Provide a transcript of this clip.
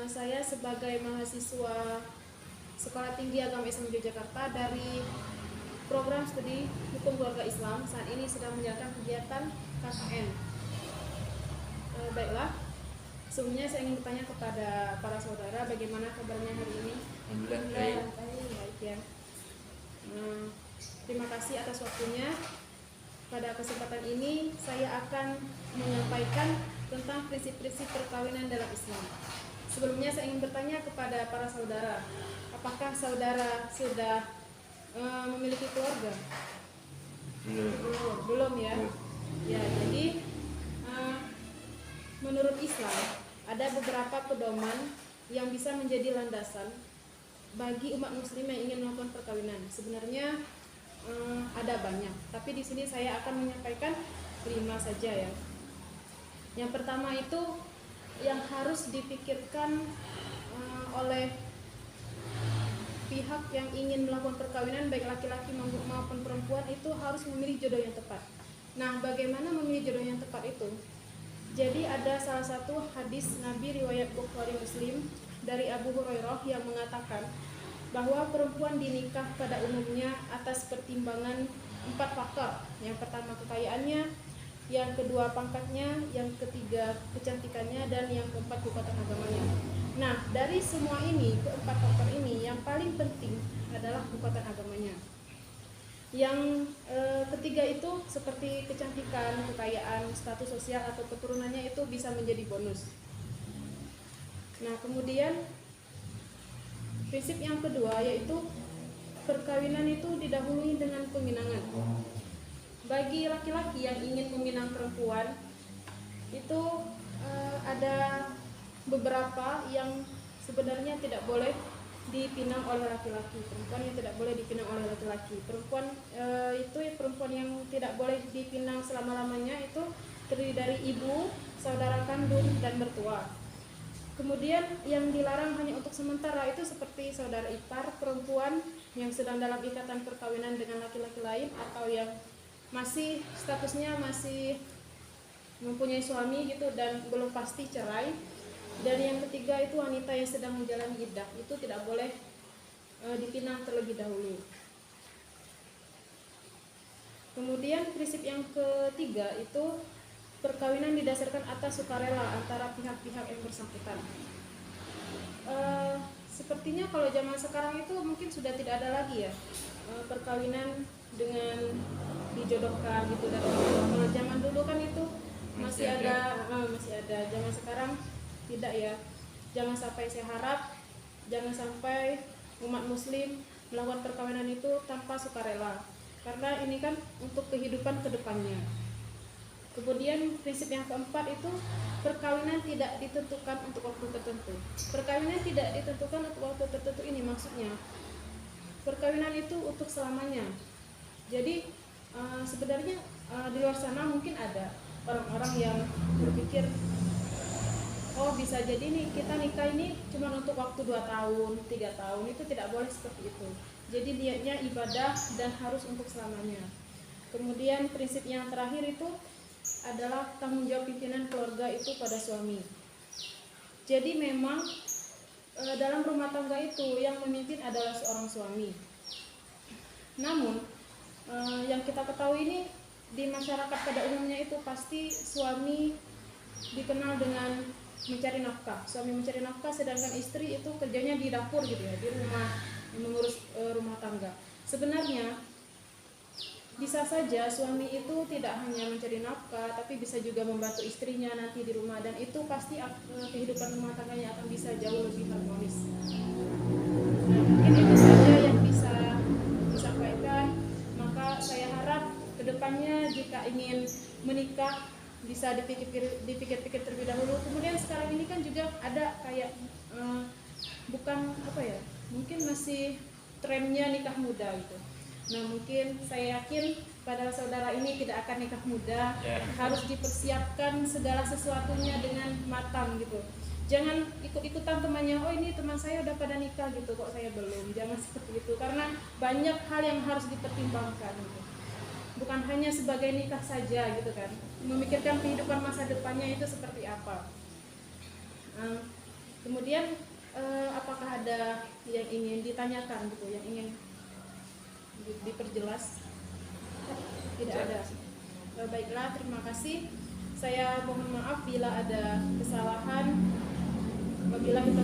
Saya sebagai mahasiswa Sekolah Tinggi Agama Islam Yogyakarta dari program studi Hukum Keluarga Islam saat ini sedang menjalankan kegiatan KKN. Baiklah, sebelumnya saya ingin bertanya kepada para saudara bagaimana kabarnya hari ini? Alhamdulillah baik ya. Terima kasih atas waktunya. Pada kesempatan ini saya akan menyampaikan tentang prinsip-prinsip perkawinan dalam Islam. Sebelumnya saya ingin bertanya kepada para saudara, apakah saudara sudah memiliki keluarga? Belum ya? Ya, jadi menurut Islam ada beberapa pedoman yang bisa menjadi landasan bagi umat muslim yang ingin melakukan perkawinan. Sebenarnya ada banyak, tapi di sini saya akan menyampaikan 5 saja ya. Yang pertama itu yang harus dipikirkan oleh pihak yang ingin melakukan perkawinan, baik laki-laki maupun perempuan, itu harus memilih jodoh yang tepat. Nah, bagaimana memilih jodoh yang tepat itu? Jadi ada salah satu hadis Nabi riwayat Bukhari Muslim dari Abu Hurairah yang mengatakan bahwa perempuan dinikah pada umumnya atas pertimbangan 4 faktor. Yang pertama kekayaannya, yang kedua pangkatnya, yang ketiga kecantikannya, dan yang keempat kekuatan agamanya. Nah, dari semua ini, keempat faktor ini, yang paling penting adalah kekuatan agamanya. Yang ketiga itu seperti kecantikan, kekayaan, status sosial atau keturunannya itu bisa menjadi bonus. Nah, kemudian prinsip yang kedua yaitu perkawinan itu didahului dengan peminangan. Bagi laki-laki yang ingin meminang perempuan itu ada beberapa yang sebenarnya tidak boleh dipinang oleh laki-laki. Perempuan yang tidak boleh dipinang oleh laki-laki. Perempuan perempuan yang tidak boleh dipinang selama-lamanya itu terdiri dari ibu, saudara kandung, dan mertua. Kemudian yang dilarang hanya untuk sementara itu seperti saudara ipar perempuan yang sedang dalam ikatan perkawinan dengan laki-laki lain, atau yang masih statusnya masih mempunyai suami gitu dan belum pasti cerai. Dan yang ketiga itu wanita yang sedang menjalani iddah, itu tidak boleh dipinang terlebih dahulu. Kemudian prinsip yang ketiga itu perkawinan didasarkan atas sukarela antara pihak-pihak yang bersangkutan. Sepertinya kalau zaman sekarang itu mungkin sudah tidak ada lagi ya perkawinan dengan dijodohkan gitu. Dan kalau zaman dulu kan itu masih ada. Zaman sekarang tidak ya. Jangan sampai, saya harap jangan sampai umat muslim melakukan perkawinan itu tanpa sukarela, karena ini kan untuk kehidupan kedepannya. Kemudian prinsip yang keempat itu perkawinan tidak ditentukan untuk waktu tertentu. Perkawinan tidak ditentukan untuk waktu tertentu ini maksudnya perkawinan itu untuk selamanya. Jadi sebenarnya di luar sana mungkin ada orang-orang yang berpikir, oh bisa jadi nih kita nikah ini cuma untuk waktu 2 tahun, 3 tahun, itu tidak boleh seperti itu. Jadi niatnya ibadah dan harus untuk selamanya. Kemudian prinsip yang terakhir itu adalah tanggung jawab pimpinan keluarga itu pada suami. Jadi memang dalam rumah tangga itu yang memimpin adalah seorang suami. Namun yang kita ketahui ini di masyarakat pada umumnya itu pasti suami dikenal dengan mencari nafkah. Suami mencari nafkah, sedangkan istri itu kerjanya di dapur gitu ya, di rumah, mengurus rumah tangga. Sebenarnya bisa saja suami itu tidak hanya mencari nafkah, tapi bisa juga membantu istrinya nanti di rumah, dan itu pasti kehidupan rumah tangganya akan bisa jauh lebih harmonis. Nah, mungkin itu saja yang bisa disampaikan. Maka saya harap kedepannya jika ingin menikah bisa dipikir-pikir terlebih dahulu. Kemudian sekarang ini kan juga ada kayak bukan apa ya, mungkin masih trennya nikah muda gitu. Nah, mungkin saya yakin pada saudara ini tidak akan nikah muda, harus dipersiapkan segala sesuatunya dengan matang gitu. Jangan ikut-ikutan temannya, oh ini teman saya udah pada nikah gitu, kok saya belum. Jangan seperti itu, karena banyak hal yang harus dipertimbangkan gitu. Bukan hanya sebagai nikah saja gitu kan, memikirkan kehidupan masa depannya itu seperti apa. Kemudian apakah ada yang ingin ditanyakan gitu, yang ingin diperjelas? Tidak ada. Baiklah, terima kasih. Saya mohon maaf bila ada kesalahan. Apabila kita